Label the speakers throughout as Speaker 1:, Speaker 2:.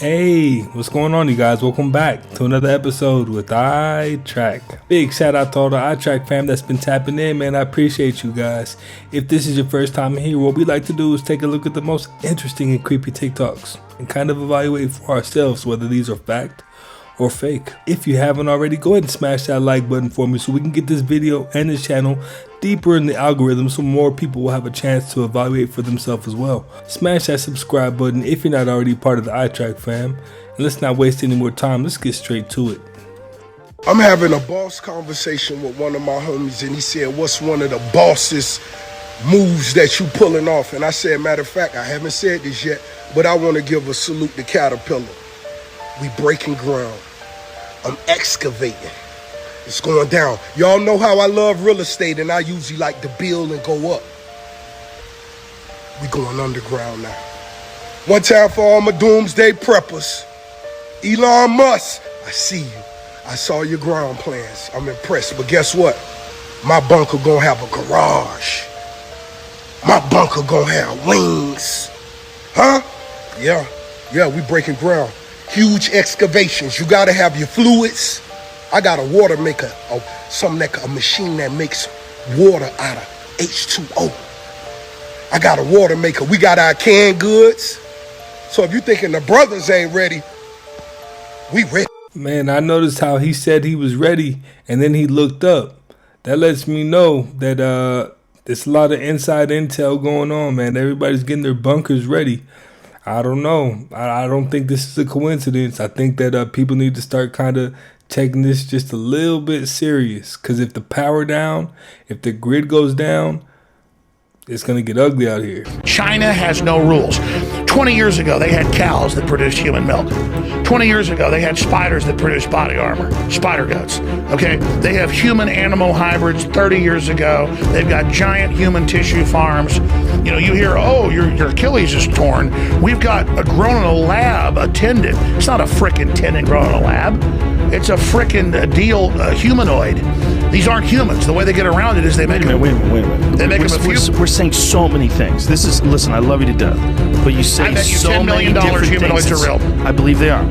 Speaker 1: Hey, what's going on, you guys? Welcome back to another episode with iTrack. Big shout out to all the iTrack fam that's been tapping in, man. I appreciate you guys. If this is your first time here, what we like to do is take a look at the most interesting and creepy TikToks and kind of evaluate for ourselves whether these are fact or fake. If you haven't already, go ahead and smash that like button for me so we can get this video and this channel deeper in the algorithm so more people will have a chance to evaluate for themselves as well. Smash that subscribe button if you're not already part of the iTrack fam. And let's not waste any more time. Let's get straight to it.
Speaker 2: I'm having a boss conversation with one of my homies, and he said, what's one of the bossest moves that you pulling off? And I said, matter of fact, I haven't said this yet, but I want to give a salute to Caterpillar. We breaking ground. I'm excavating. It's going down. Y'all know how I love real estate, and I usually like to build and go up. We going underground now. One time for all my doomsday preppers. Elon Musk, I see you. I saw your ground plans. I'm impressed. But guess what? My bunker gonna have a garage. My bunker gonna have wings. Huh? Yeah, we breaking ground. Huge excavations. You gotta have your fluids. I got a water maker, a machine that makes water out of H2O. I got a water maker. We got our canned goods. So if you're thinking the brothers ain't ready, we ready.
Speaker 1: Man, I noticed how he said he was ready and then he looked up. That lets me know that there's a lot of inside intel going on, man. Everybody's getting their bunkers ready. I don't know. I don't think this is a coincidence. I think that people need to start kind of taking this just a little bit serious. Because if the power down, if the grid goes down, it's going to get ugly out here.
Speaker 3: China has no rules. 20 years ago, they had cows that produced human milk. 20 years ago, they had spiders that produced body armor, spider guts. Okay, they have human-animal hybrids 30 years ago. They've got giant human tissue farms. You know, you hear, oh, your Achilles is torn. We've got a grown in a lab, a tendon. It's not a frickin' tendon grown in a lab. It's a frickin' humanoid. These aren't humans. The way they get around it is they make them.
Speaker 4: Wait a minute.
Speaker 3: They make them a few.
Speaker 4: We're saying so many things. Listen, I love you to death, but you say
Speaker 3: I bet you
Speaker 4: so
Speaker 3: $10 million
Speaker 4: many different
Speaker 3: humanoids
Speaker 4: things.
Speaker 3: are real.
Speaker 4: I believe they are,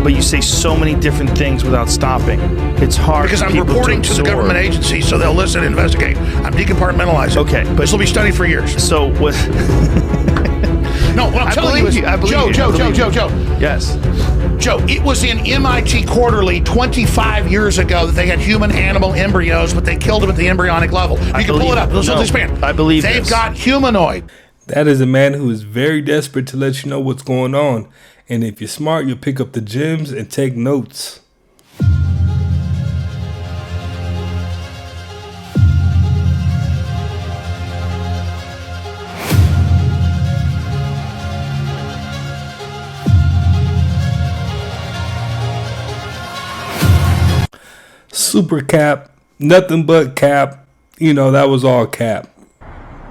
Speaker 4: but you say so many different things without stopping. It's hard
Speaker 3: because
Speaker 4: for
Speaker 3: I'm
Speaker 4: people
Speaker 3: reporting to the
Speaker 4: absorb.
Speaker 3: government agency, so they'll listen and investigate. I'm decompartmentalizing.
Speaker 4: Okay, but
Speaker 3: this will be studied for years.
Speaker 4: So what?
Speaker 3: No, what I'm telling you is, Joe.
Speaker 4: Yes.
Speaker 3: Joe, it was in MIT Quarterly 25 years ago that they had human-animal embryos, but they killed them at the embryonic level. You can pull it up. Listen to this man.
Speaker 4: I believe
Speaker 3: they've got humanoid.
Speaker 1: That is a man who is very desperate to let you know what's going on. And if you're smart, you'll pick up the gems and take notes. Super cap, nothing but cap. You know, that was all cap.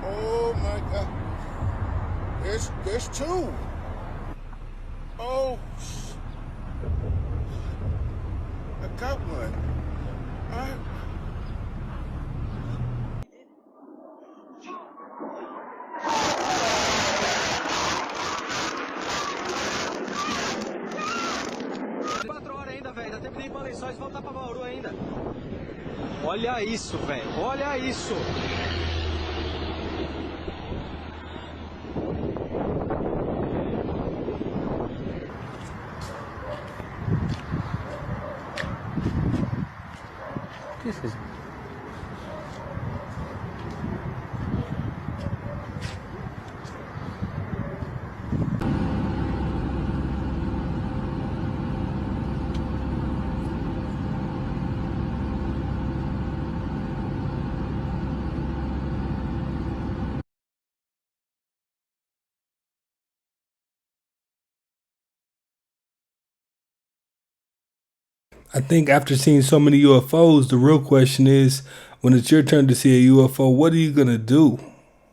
Speaker 2: Oh my God. There's two. Oh, I got one.
Speaker 5: Olha isso, velho. Olha isso. This is
Speaker 1: I think after seeing so many UFOs, the real question is, when it's your turn to see a UFO, what are you going to do?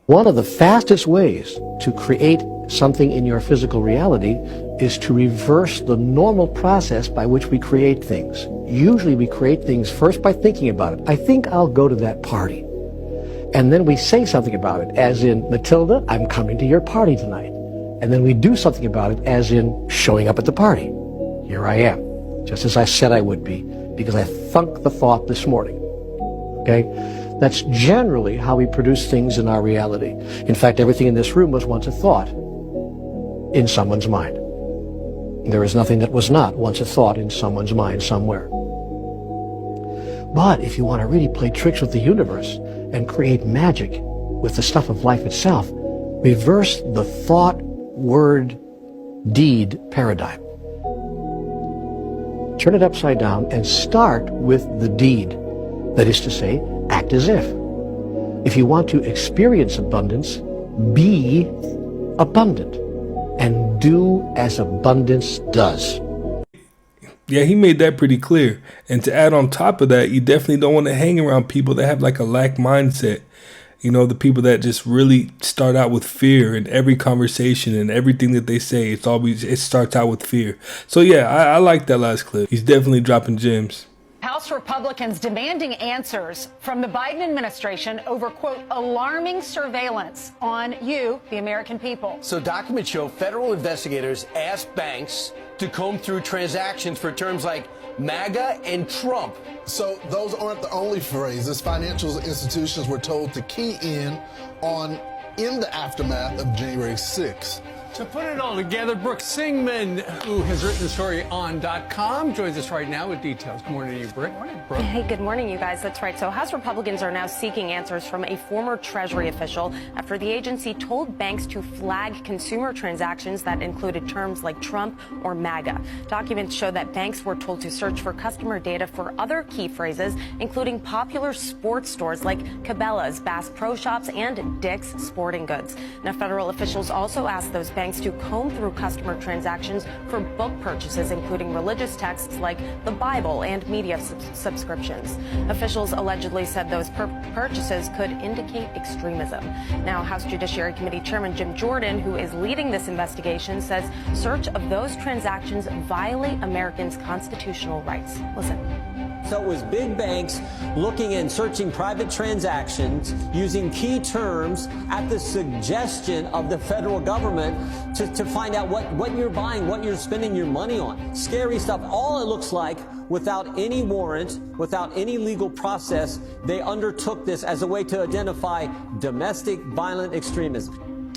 Speaker 6: One of the fastest ways to create something in your physical reality is to reverse the normal process by which we create things. Usually we create things first by thinking about it. I think I'll go to that party. And then we say something about it, as in, Matilda, I'm coming to your party tonight. And then we do something about it, as in showing up at the party. Here I am, just as I said I would be, because I thunk the thought this morning. Okay? That's generally how we produce things in our reality. In fact, everything in this room was once a thought in someone's mind. There is nothing that was not once a thought in someone's mind somewhere. But if you want to really play tricks with the universe and create magic with the stuff of life itself, reverse the thought, word, deed paradigm. Turn it upside down and start with the deed. That is to say, act as if. If you want to experience abundance, be abundant and do as abundance does.
Speaker 1: Yeah, he made that pretty clear. And to add on top of that, you definitely don't want to hang around people that have like a lack mindset. You know, the people that just really start out with fear in every conversation and everything that they say. It starts out with fear. So yeah, I like that last clip. He's definitely dropping gems.
Speaker 7: House Republicans demanding answers from the Biden administration over, quote, alarming surveillance on you, the American people.
Speaker 8: So documents show federal investigators asked banks to comb through transactions for terms like MAGA and Trump.
Speaker 9: So those aren't the only phrases financial institutions were told to key in on in the aftermath of January 6th.
Speaker 10: To put it all together, Brooke Singman, who has written the story on .com, joins us right now with details. Good morning to you, Brooke. Good morning, Brooke.
Speaker 11: Hey, good morning, you guys. That's right. So House Republicans are now seeking answers from a former Treasury official after the agency told banks to flag consumer transactions that included terms like Trump or MAGA. Documents show that banks were told to search for customer data for other key phrases, including popular sports stores like Cabela's, Bass Pro Shops, and Dick's Sporting Goods. Now, federal officials also asked those banks to comb through customer transactions for book purchases, including religious texts like the Bible and media subscriptions. Officials allegedly said those purchases could indicate extremism. Now, House Judiciary Committee Chairman Jim Jordan, who is leading this investigation, says search of those transactions violate Americans' constitutional rights. Listen.
Speaker 12: So it was big banks looking and searching private transactions using key terms at the suggestion of the federal government to find out what you're buying, what you're spending your money on. Scary stuff. All it looks like, without any warrant, without any legal process, they undertook this as a way to identify domestic violent extremism.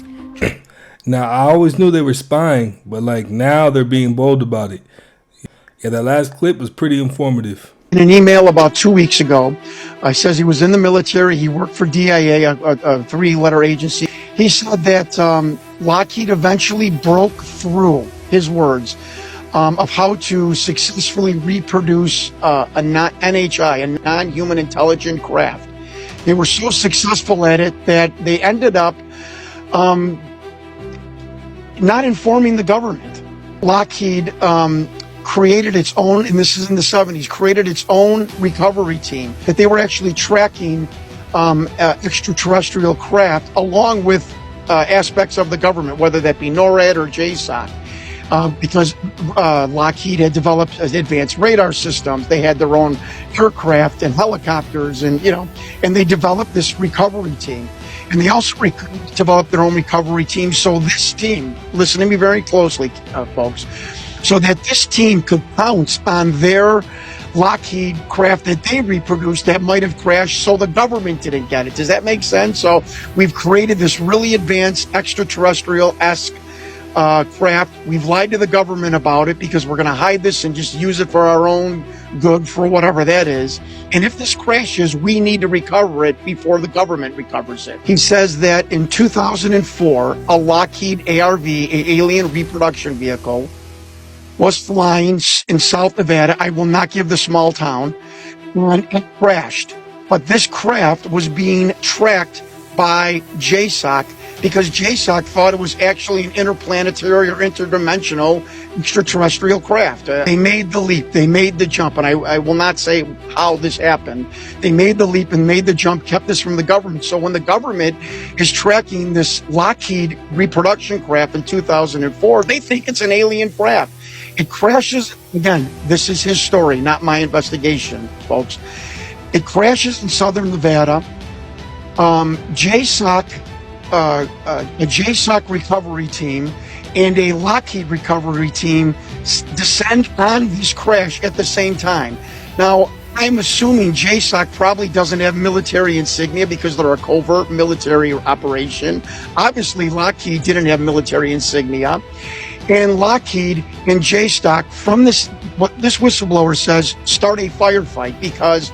Speaker 1: Now, I always knew they were spying, but like now they're being bold about it. Yeah, that last clip was pretty informative.
Speaker 13: In an email about 2 weeks ago, he says he was in the military. He worked for DIA, a three-letter agency. He said that Lockheed eventually broke through, his words, of how to successfully reproduce NHI, a non-human intelligent craft. They were so successful at it that they ended up not informing the government. Lockheed created its own, and this is in the 70s, created its own recovery team that they were actually tracking extraterrestrial craft along with aspects of the government, whether that be NORAD or JSOC, because Lockheed had developed advanced radar systems. They had their own aircraft and helicopters, and and they developed this recovery team. And they also developed their own recovery team. So this team, listen to me very closely, folks, so that this team could pounce on their Lockheed craft that they reproduced that might have crashed, so the government didn't get it. Does that make sense? So we've created this really advanced extraterrestrial-esque craft. We've lied to the government about it because we're going to hide this and just use it for our own good, for whatever that is. And if this crashes, we need to recover it before the government recovers it. He says that in 2004, a Lockheed ARV, an alien reproduction vehicle, was flying in South Nevada. I will not give the small town, and it crashed. But this craft was being tracked by JSOC because JSOC thought it was actually an interplanetary or interdimensional extraterrestrial craft. They made the leap, they made the jump, and I will not say how this happened. They made the leap and made the jump, kept this from the government. So when the government is tracking this Lockheed reproduction craft in 2004, they think it's an alien craft. It crashes, again, this is his story, not my investigation, folks. It crashes in southern Nevada. A JSOC recovery team and a Lockheed recovery team descend on this crash at the same time. Now, I'm assuming JSOC probably doesn't have military insignia because they're a covert military operation. Obviously, Lockheed didn't have military insignia. And Lockheed and JSOC, from this, what this whistleblower says, start a firefight because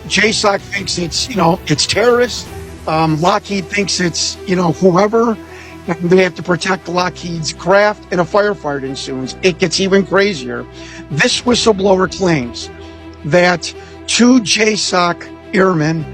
Speaker 13: JSOC thinks it's, it's terrorists. Lockheed thinks it's, whoever. And they have to protect Lockheed's craft, and a firefight ensues. It gets even crazier. This whistleblower claims that two JSOC airmen,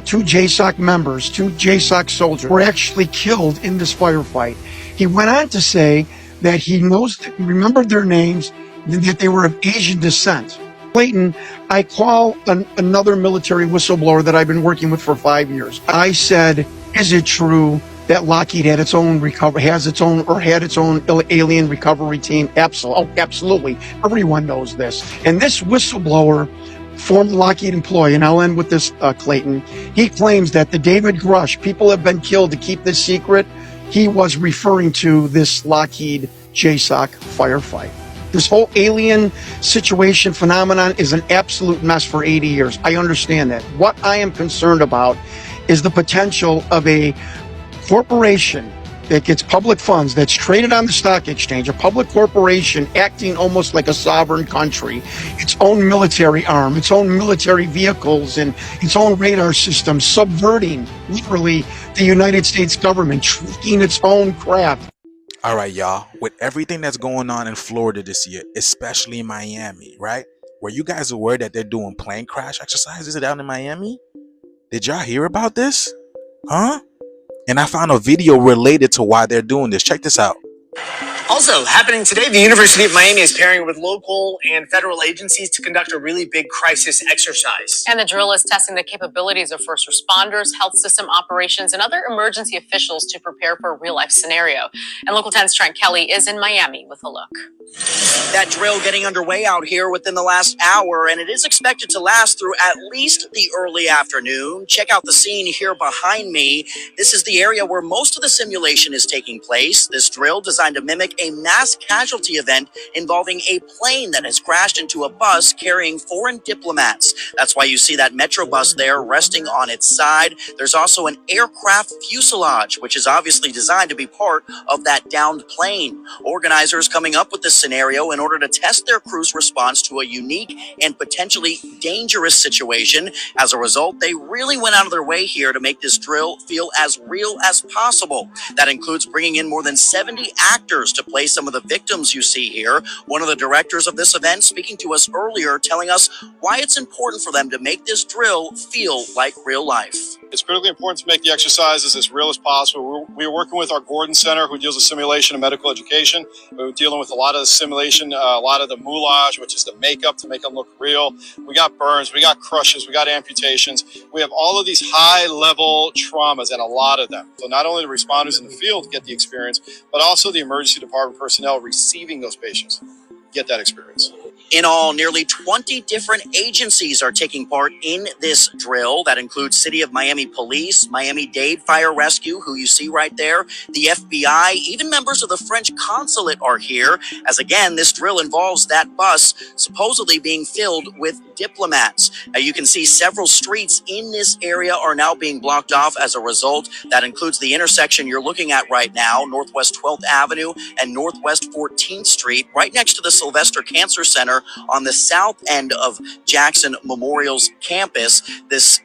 Speaker 13: two JSOC members, two JSOC soldiers were actually killed in this firefight. He went on to say that he remembered their names, and that they were of Asian descent. Clayton, I call another military whistleblower that I've been working with for 5 years. I said, is it true that Lockheed had its own alien recovery team? Absolutely. Everyone knows this. And this whistleblower, former Lockheed employee, and I'll end with this, Clayton, he claims that the David Grush, people have been killed to keep this secret. He was referring to this Lockheed JSOC firefight. This whole alien situation phenomenon is an absolute mess for 80 years. I understand that. What I am concerned about is the potential of a corporation that gets public funds, that's traded on the stock exchange, a public corporation acting almost like a sovereign country, its own military arm, its own military vehicles, and its own radar system, subverting, literally, the United States government, tricking its own craft.
Speaker 14: All right, y'all, with everything that's going on in Florida this year, especially in Miami, right? Were you guys aware that they're doing plane crash exercises down in Miami? Did y'all hear about this? Huh? And I found a video related to why they're doing this. Check this out.
Speaker 15: Also happening today, the University of Miami is pairing with local and federal agencies to conduct a really big crisis exercise.
Speaker 11: And the drill is testing the capabilities of first responders, health system operations, and other emergency officials to prepare for a real-life scenario. And Local 10's Trent Kelly is in Miami with a look.
Speaker 15: That drill getting underway out here within the last hour, and it is expected to last through at least the early afternoon. Check out the scene here behind me. This is the area where most of the simulation is taking place. This drill designed to mimic a mass casualty event involving a plane that has crashed into a bus carrying foreign diplomats. That's why you see that Metro bus there resting on its side. There's also an aircraft fuselage, which is obviously designed to be part of that downed plane. Organizers coming up with this scenario in order to test their crew's response to a unique and potentially dangerous situation. As a result, they really went out of their way here to make this drill feel as real as possible. That includes bringing in more than 70 actors to play some of the victims you see here. One of the directors of this event speaking to us earlier, telling us why it's important for them to make this drill feel like real life.
Speaker 16: It's critically important to make the exercises as real as possible. We're working with our Gordon Center, who deals with simulation and medical education. We're dealing with a lot of the simulation, a lot of the moulage, which is the makeup to make them look real. We got burns, we got crushes, we got amputations. We have all of these high-level traumas, and a lot of them. So not only the responders in the field get the experience, but also the emergency department personnel receiving those patients get that experience.
Speaker 15: In all, nearly 20 different agencies are taking part in this drill. That includes City of Miami Police, Miami-Dade Fire Rescue, who you see right there, the FBI, even members of the French consulate are here, as again, this drill involves that bus supposedly being filled with diplomats. Now, you can see several streets in this area are now being blocked off as a result. That includes the intersection you're looking at right now, Northwest 12th Avenue and Northwest 14th Street, right next to the Sylvester Cancer Center on the south end of Jackson Memorial's campus. This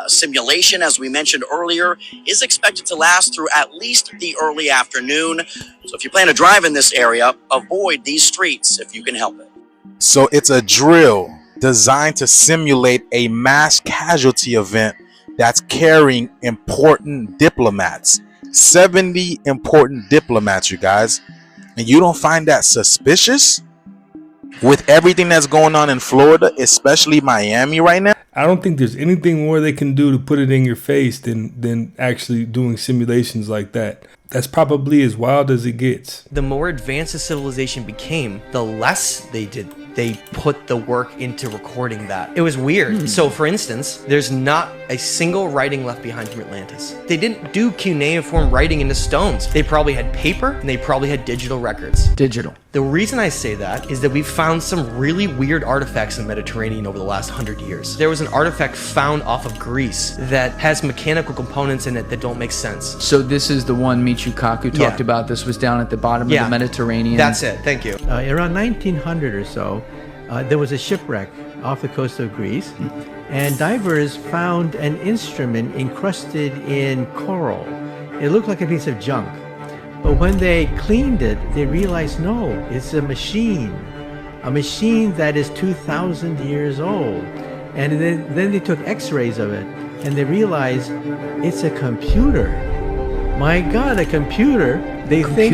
Speaker 15: simulation, as we mentioned earlier, is expected to last through at least the early afternoon. So if you plan to drive in this area, avoid these streets if you can help it.
Speaker 14: So it's a drill designed to simulate a mass casualty event that's carrying important diplomats. 70 important diplomats, you guys. And you don't find that suspicious? With everything that's going on in Florida, especially Miami right now?
Speaker 1: I don't think there's anything more they can do to put it in your face than actually doing simulations like that. That's probably as wild as it gets.
Speaker 17: The more advanced the civilization became, the less they did they put the work into recording that. It was weird. So for instance, there's not a single writing left behind from Atlantis. They didn't do cuneiform writing into stones. They probably had paper and they probably had digital records.
Speaker 18: Digital.
Speaker 17: The reason I say that is that we've found some really weird artifacts in the Mediterranean over the last 100 years. There was an artifact found off of Greece that has mechanical components in it that don't make sense.
Speaker 18: So this is the one Michio Kaku talked about. This was down at the bottom of the Mediterranean.
Speaker 17: That's it. Thank you.
Speaker 19: Around 1900 or so, there was a shipwreck off the coast of Greece, and divers found an instrument encrusted in coral. It looked like a piece of junk. But when they cleaned it, they realized, no, it's a machine that is 2,000 years old. And then they took x-rays of it, and they realized it's a computer. My God, a computer. They think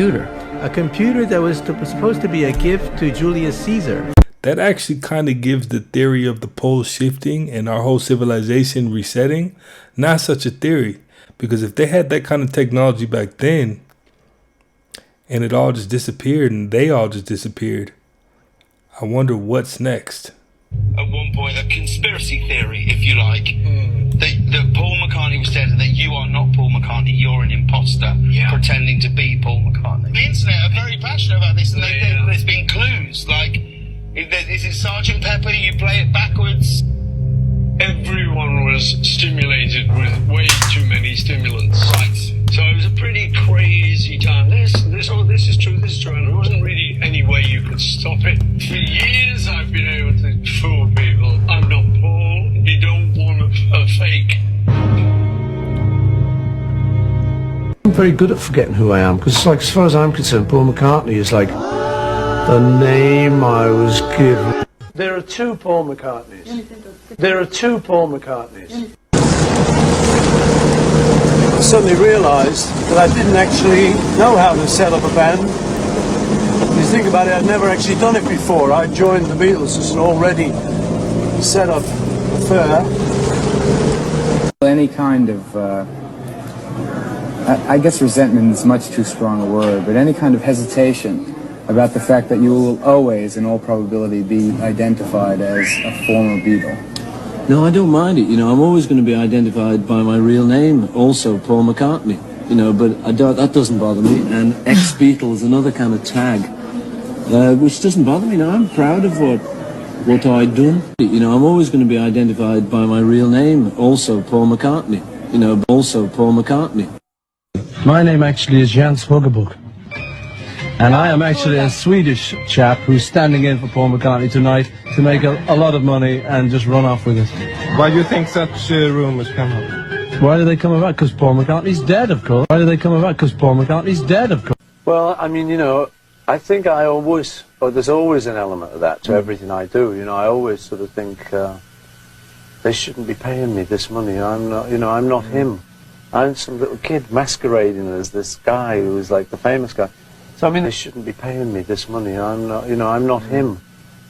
Speaker 19: a computer that was supposed to be a gift to Julius Caesar.
Speaker 1: That actually kind of gives the theory of the poles shifting and our whole civilization resetting not such a theory. Because if they had that kind of technology back then, and it all just disappeared, and they all just disappeared, I wonder what's next.
Speaker 20: At one point, a conspiracy theory, if you like, that Paul McCartney was dead and that you are not Paul McCartney, you're an imposter pretending to be Paul McCartney. The internet are very passionate about this, and there's been clues, like, is it Sgt. Pepper, you play it backwards?
Speaker 21: Everyone was stimulated with way too many stimulants.
Speaker 20: Right.
Speaker 21: So it was a pretty crazy time. This is true, and there wasn't really any way you could stop it. For years I've been able to fool people. I'm not Paul, you don't want a fake.
Speaker 22: I'm very good at forgetting who I am, because it's like, as far as I'm concerned, Paul McCartney is like the name I was given. There are two Paul McCartneys. There are two Paul McCartneys. I suddenly realised that I didn't actually know how to set up a band. If you think about it, I'd never actually done it before. I joined the Beatles as an already set up affair.
Speaker 23: Any kind of, I guess resentment is much too strong a word, but any kind of hesitation about the fact that you will always, in all probability, be identified as a former Beatle.
Speaker 24: No, I don't mind it. I'm always going to be identified by my real name, also Paul McCartney. But that doesn't bother me. And ex-Beatle is another kind of tag, which doesn't bother me. I'm proud of what I've done. I'm always going to be identified by my real name, also Paul McCartney. Also Paul McCartney.
Speaker 22: My name actually is Jens Huggebuk. And I am actually a Swedish chap who's standing in for Paul McCartney tonight to make a lot of money and just run off with it.
Speaker 25: Why do you think such rumours come up?
Speaker 22: Why do they come about? Because Paul McCartney's dead, of course. Why do they come about? Because Paul McCartney's dead, of course. Well, I mean, I think there's always an element of that to everything I do. I always sort of think, they shouldn't be paying me this money. I'm not him. I'm some little kid masquerading as this guy who is like the famous guy. So I mean, they shouldn't be paying me this money. I'm not him.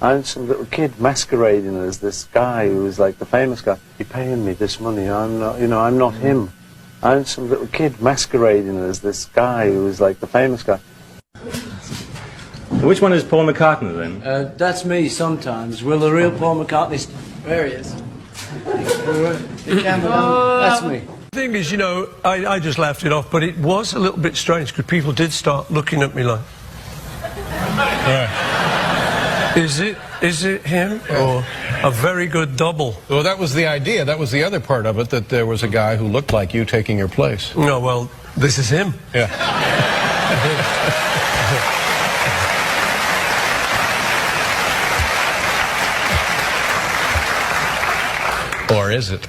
Speaker 22: I'm some little kid masquerading as this guy who is like the famous guy. Be paying me this money. I'm not him. I'm some little kid masquerading as this guy who is like the famous guy.
Speaker 26: Which one is Paul McCartney then?
Speaker 22: That's me sometimes. Will the real Paul McCartney? There he is. That's me.
Speaker 21: The thing is, I just laughed it off, but it was a little bit strange because people did start looking at me like, right. Is it him or a very good double?
Speaker 27: Well, that was the idea. That was the other part of it, that there was a guy who looked like you taking your place.
Speaker 21: No, well, this is him.
Speaker 27: Yeah. Or is it?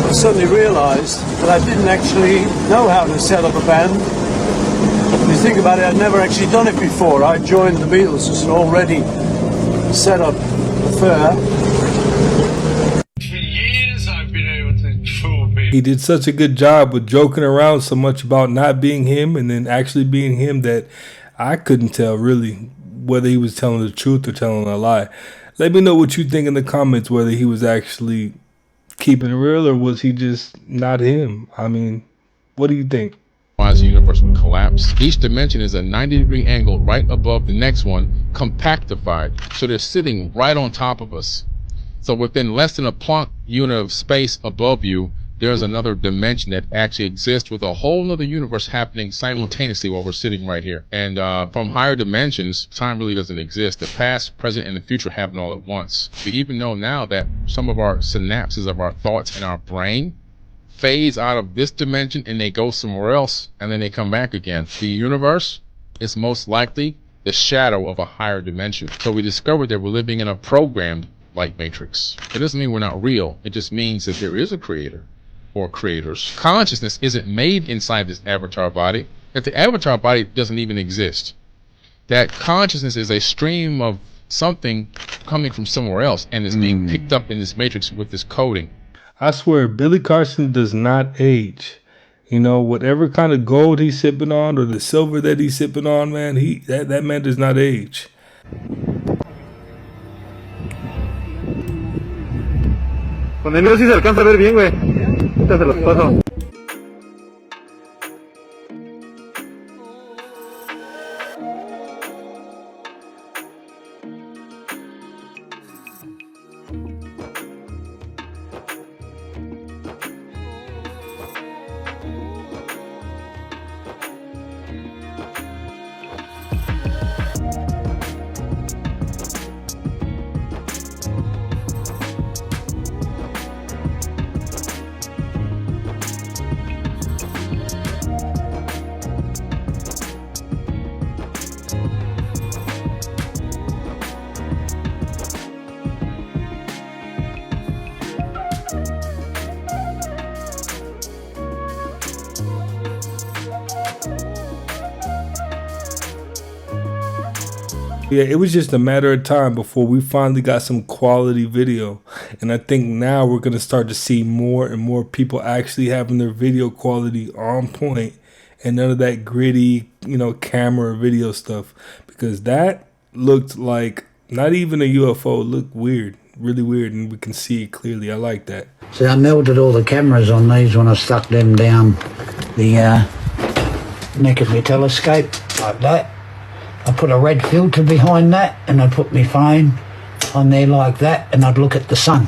Speaker 22: I suddenly realised that I didn't actually know how to set up a band. If you think about it, I'd never actually done it before. I joined the Beatles as an already set up affair.
Speaker 21: For years I've been able to fool people.
Speaker 1: He did such a good job with joking around so much about not being him and then actually being him that I couldn't tell really whether he was telling the truth or telling a lie. Let me know what you think in the comments, whether he was actually keeping it real or was he just not him. I mean, what do you think?
Speaker 27: Why is he
Speaker 2: universe would collapse. Each dimension is a 90-degree angle right above the next one, compactified, so they're sitting right on top of us. So within less than a Planck unit of space above you, there's another dimension that actually exists with a whole other universe happening simultaneously while we're sitting right here. And from higher dimensions, time really doesn't exist. The past, present, and the future happen all at once. We even know now that some of our synapses of our thoughts in our brain phase out of this dimension and they go somewhere else, and then they come back again. The universe is most likely the shadow of a higher dimension. So we discovered that we're living in a programmed light matrix. It doesn't mean we're not real. It just means that there is a creator or creators. Consciousness isn't made inside this avatar body. That the avatar body doesn't even exist. That consciousness is a stream of something coming from somewhere else and is being picked up in this matrix with this coding.
Speaker 1: I swear, Billy Carson does not age. You know, whatever kind of gold he's sipping on or the silver that he's sipping on, man, that man does not age.
Speaker 3: Con el mío sí se alcanza a ver bien, güey. Ahorita se los paso.
Speaker 1: Yeah, it was just a matter of time before we finally got some quality video. And I think now we're going to start to see more and more people actually having their video quality on point and none of that gritty, you know, camera video stuff. Because that looked like not even a UFO. It looked weird, really weird, and we can see it clearly. I like that.
Speaker 4: See, I melted all the cameras on these when I stuck them down the neck of my telescope like that. I put a red filter behind that and I put my phone on there like that and I'd look at the sun.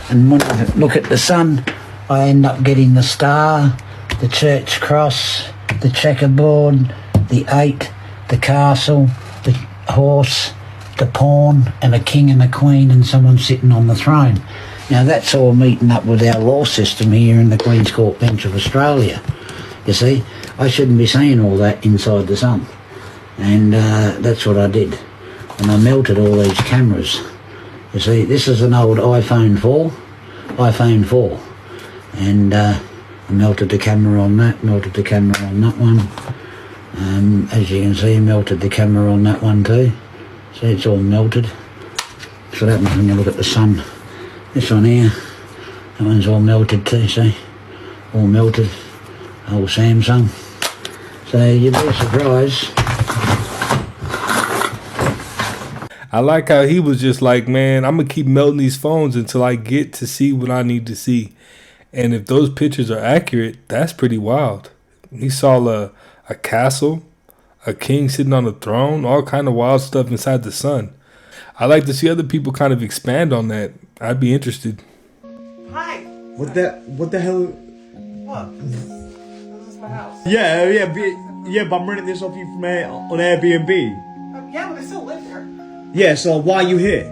Speaker 4: And when I look at the sun, I end up getting the star, the church cross, the checkerboard, the 8, the castle, the horse, the pawn, and a king and a queen and someone sitting on the throne. Now that's all meeting up with our law system here in the Queen's Court Bench of Australia. You see, I shouldn't be seeing all that inside the sun. And that's what I did. And I melted all these cameras. You see, this is an old iPhone 4. And I melted the camera on that, melted the camera on that one. As you can see, melted the camera on that one too. See, it's all melted. That's what happens when you look at the sun. This one here, that one's all melted too, see? All melted. Old Samsung. So you'd be surprised.
Speaker 1: I like how he was just like, man, I'm going to keep melting these phones until I get to see what I need to see. And if those pictures are accurate, that's pretty wild. He saw a castle, a king sitting on a throne, all kind of wild stuff inside the sun. I like to see other people kind of expand on that. I'd be interested.
Speaker 5: Hi.
Speaker 6: What the hell?
Speaker 5: What? This is my house.
Speaker 6: Yeah, but I'm renting this off you from on Airbnb.
Speaker 5: Yeah, but I still live here.
Speaker 6: Yeah, so why are you here?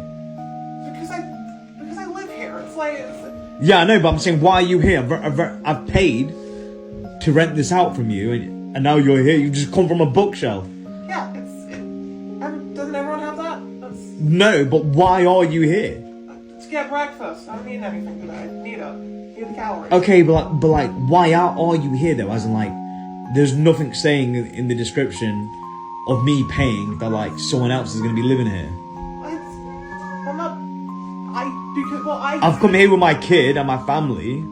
Speaker 5: Because I live here. It's like.
Speaker 6: Yeah, I know, but I'm saying, why are you here? I've paid to rent this out from you, and now you're here. You just come from a bookshelf.
Speaker 5: Yeah, doesn't everyone have that?
Speaker 6: No, but why are you here?
Speaker 5: To get breakfast. I don't need anything today. I need the calories.
Speaker 6: Okay, but why are you here though? As in, like, there's nothing saying in the description of me paying that like someone else is going to be living here. I've come here with my kid and my family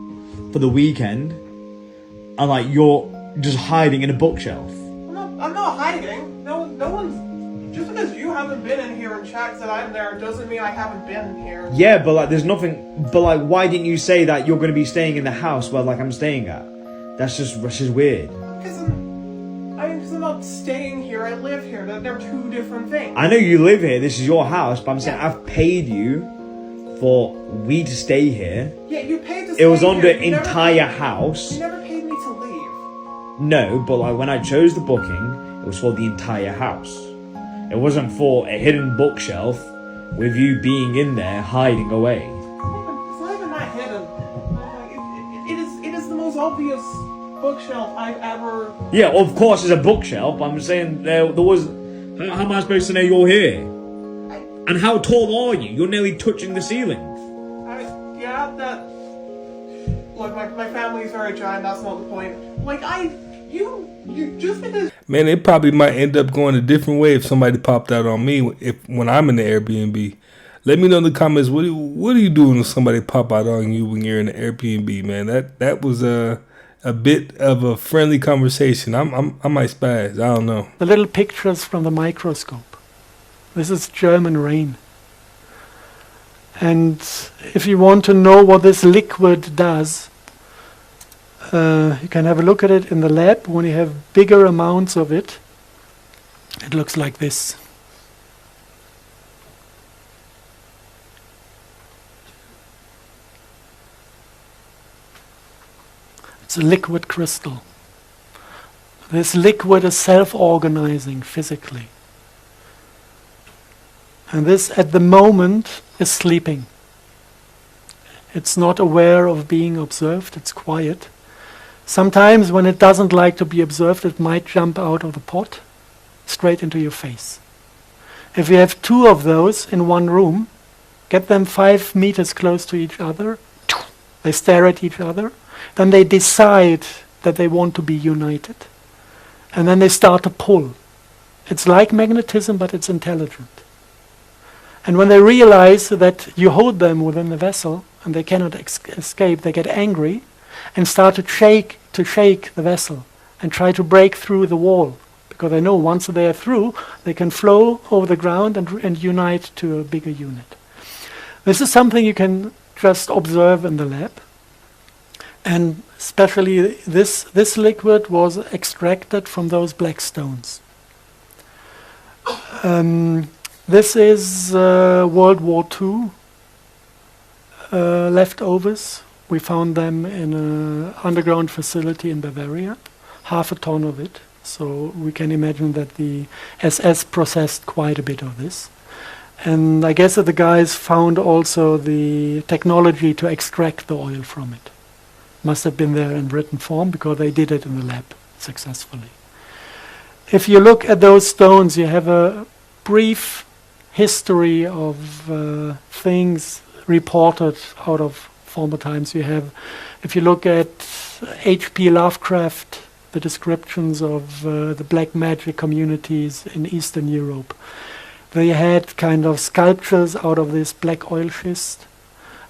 Speaker 6: for the weekend, and like you're just hiding in a bookshelf.
Speaker 5: I'm not hiding. No one's. Just because you haven't been in here and checked that I'm there doesn't mean I haven't been here.
Speaker 6: Yeah, but like there's nothing. But like, why didn't you say that you're going to be staying in the house where like I'm staying at? That's just weird.
Speaker 5: Because not staying here. I live here. They're two different things.
Speaker 6: I know you live here. This is your house, but I'm saying I've paid you for we to stay here.
Speaker 5: Yeah, you paid to stay
Speaker 6: It was on
Speaker 5: here.
Speaker 6: the entire house.
Speaker 5: You never paid me to leave.
Speaker 6: No, but like when I chose the booking, it was for the entire house. It wasn't for a hidden bookshelf with you being in there hiding away.
Speaker 5: It's not even that hidden. It is the most obvious bookshelf I've ever...
Speaker 6: Yeah, of course it's a bookshelf. I'm saying there was... How am I supposed to know you're here? And how tall are you? You're nearly touching the ceiling.
Speaker 5: Yeah, that... Look, my family's very giant, that's not the point. Like, you just because...
Speaker 1: Man, it probably might end up going a different way if somebody popped out on me when I'm in the Airbnb. Let me know in the comments, what are you doing when somebody pop out on you when you're in the Airbnb, man? That was a bit of a friendly conversation. I might spaz. I don't know.
Speaker 7: The little pictures from the microscope. This is German rain. And if you want to know what this liquid does, you can have a look at it in the lab. When you have bigger amounts of it, it looks like this. It's a liquid crystal. This liquid is self-organizing physically. And this, at the moment, is sleeping. It's not aware of being observed, it's quiet. Sometimes when it doesn't like to be observed, it might jump out of the pot straight into your face. If you have two of those in one room, get them 5 meters close to each other, they stare at each other, then they decide that they want to be united. And then they start to pull. It's like magnetism, but it's intelligent. And when they realize that you hold them within the vessel and they cannot escape, they get angry and start to shake the vessel and try to break through the wall, because they know once they are through, they can flow over the ground and unite to a bigger unit. This is something you can just observe in the lab. And especially this liquid was extracted from those black stones. This is World War II leftovers. We found them in an underground facility in Bavaria, 1/2 ton of it. So we can imagine that the SS processed quite a bit of this. And I guess that the guys found also the technology to extract the oil from it. Must have been there in written form because they did it in the lab successfully. If you look at those stones, you have a brief history of things reported out of former times. You have, if you look at H.P. Lovecraft, the descriptions of the black magic communities in Eastern Europe, they had kind of sculptures out of this black oil schist.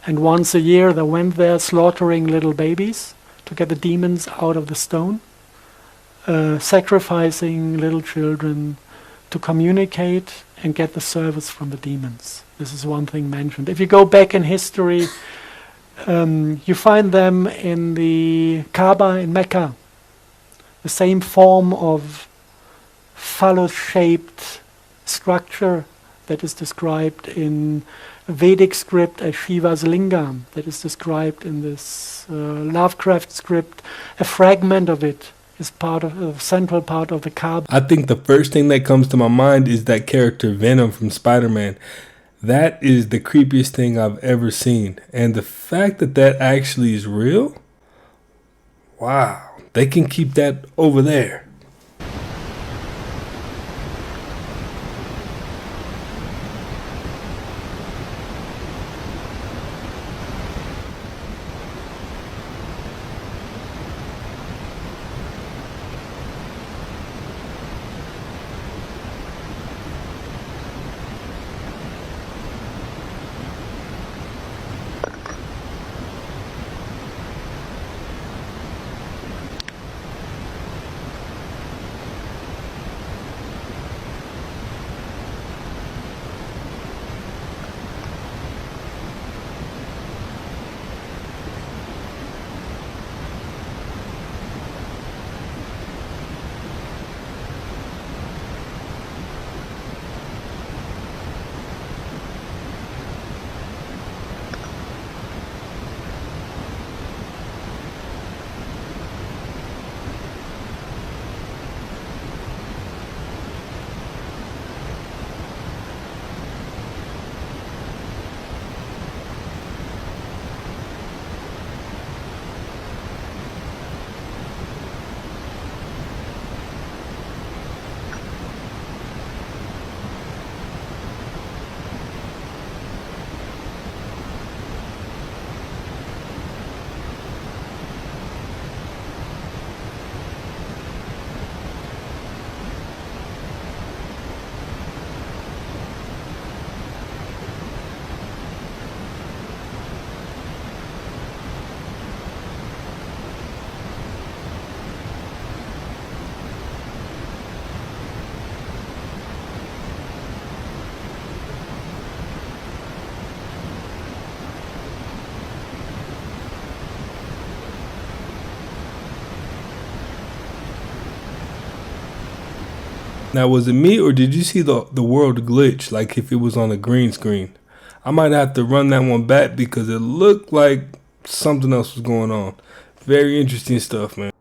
Speaker 7: And once a year they went there slaughtering little babies to get the demons out of the stone, sacrificing little children to communicate and get the service from the demons. This is one thing mentioned. If you go back in history, you find them in the Kaaba in Mecca, the same form of phallus-shaped structure that is described in Vedic script as Shiva's lingam, that is described in this Lovecraft script. A fragment of it is part of a central part of the Kaaba.
Speaker 1: I think the first thing that comes to my mind is that character Venom from Spider-Man. That is the creepiest thing I've ever seen. And the fact that that actually is real, wow, they can keep that over there. Now, was it me or did you see the world glitch, like if it was on a green screen? I might have to run that one back because it looked like something else was going on. Very interesting stuff, man.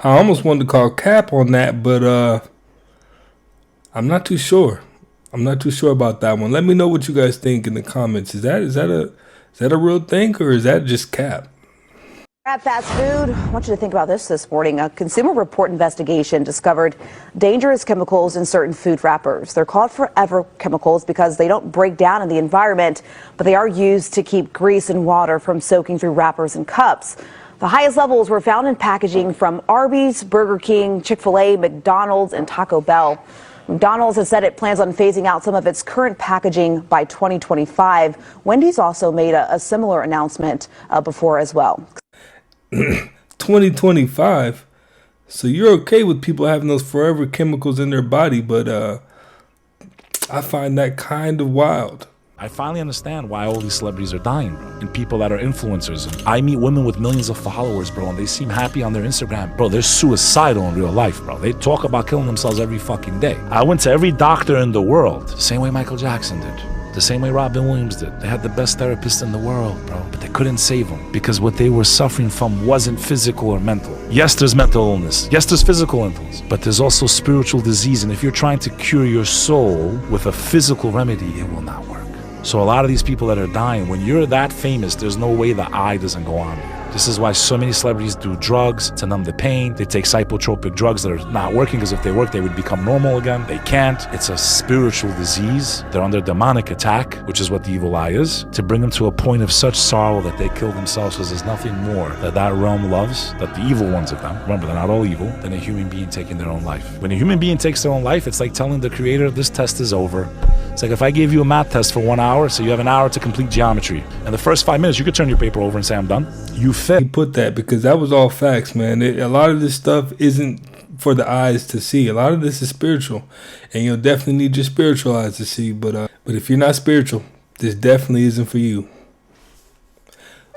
Speaker 1: I almost wanted to call cap on that, but I'm not too sure. I'm not too sure about that one. Let me know what you guys think in the comments. Is that a real thing, or is that just cap?
Speaker 8: At fast food, I want you to think about this morning. A Consumer Report investigation discovered dangerous chemicals in certain food wrappers. They're called forever chemicals because they don't break down in the environment, but they are used to keep grease and water from soaking through wrappers and cups. The highest levels were found in packaging from Arby's, Burger King, Chick-fil-A, McDonald's, and Taco Bell. McDonald's has said it plans on phasing out some of its current packaging by 2025. Wendy's also made a similar announcement before as well.
Speaker 1: 2025? So you're okay with people having those forever chemicals in their body, but I find that kind of wild.
Speaker 9: I finally understand why all these celebrities are dying, bro, and people that are influencers. And I meet women with millions of followers, bro, and they seem happy on their Instagram. Bro, they're suicidal in real life, bro. They talk about killing themselves every fucking day. I went to every doctor in the world, the same way Michael Jackson did, the same way Robin Williams did. They had the best therapist in the world, bro, but they couldn't save them because what they were suffering from wasn't physical or mental. Yes, there's mental illness. Yes, there's physical illness, but there's also spiritual disease. And if you're trying to cure your soul with a physical remedy, it will not work. So a lot of these people that are dying, when you're that famous, there's no way the eye doesn't go on you. This is why so many celebrities do drugs to numb the pain. They take psychotropic drugs that are not working because if they work, they would become normal again. They can't. It's a spiritual disease. They're under demonic attack, which is what the evil eye is, to bring them to a point of such sorrow that they kill themselves because there's nothing more that realm loves, that the evil ones of them, remember, they're not all evil, than a human being taking their own life. When a human being takes their own life, it's like telling the creator, this test is over. It's like if I gave you a math test for 1 hour, so you have an hour to complete geometry. In the first 5 minutes, you could turn your paper over and say, I'm done. You failed.
Speaker 1: He put that because that was all facts, man. A lot of this stuff isn't for the eyes to see. A lot of this is spiritual, and you'll definitely need your spiritual eyes to see. But if you're not spiritual, this definitely isn't for you.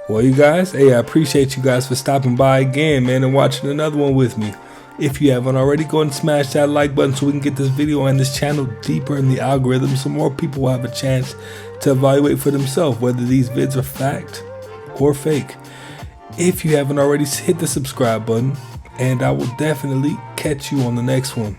Speaker 1: Well, you guys, hey, I appreciate you guys for stopping by again, man, and watching another one with me. If you haven't already, go and smash that like button so we can get this video and this channel deeper in the algorithm so more people will have a chance to evaluate for themselves whether these vids are fact or fake. If you haven't already, hit the subscribe button, and I will definitely catch you on the next one.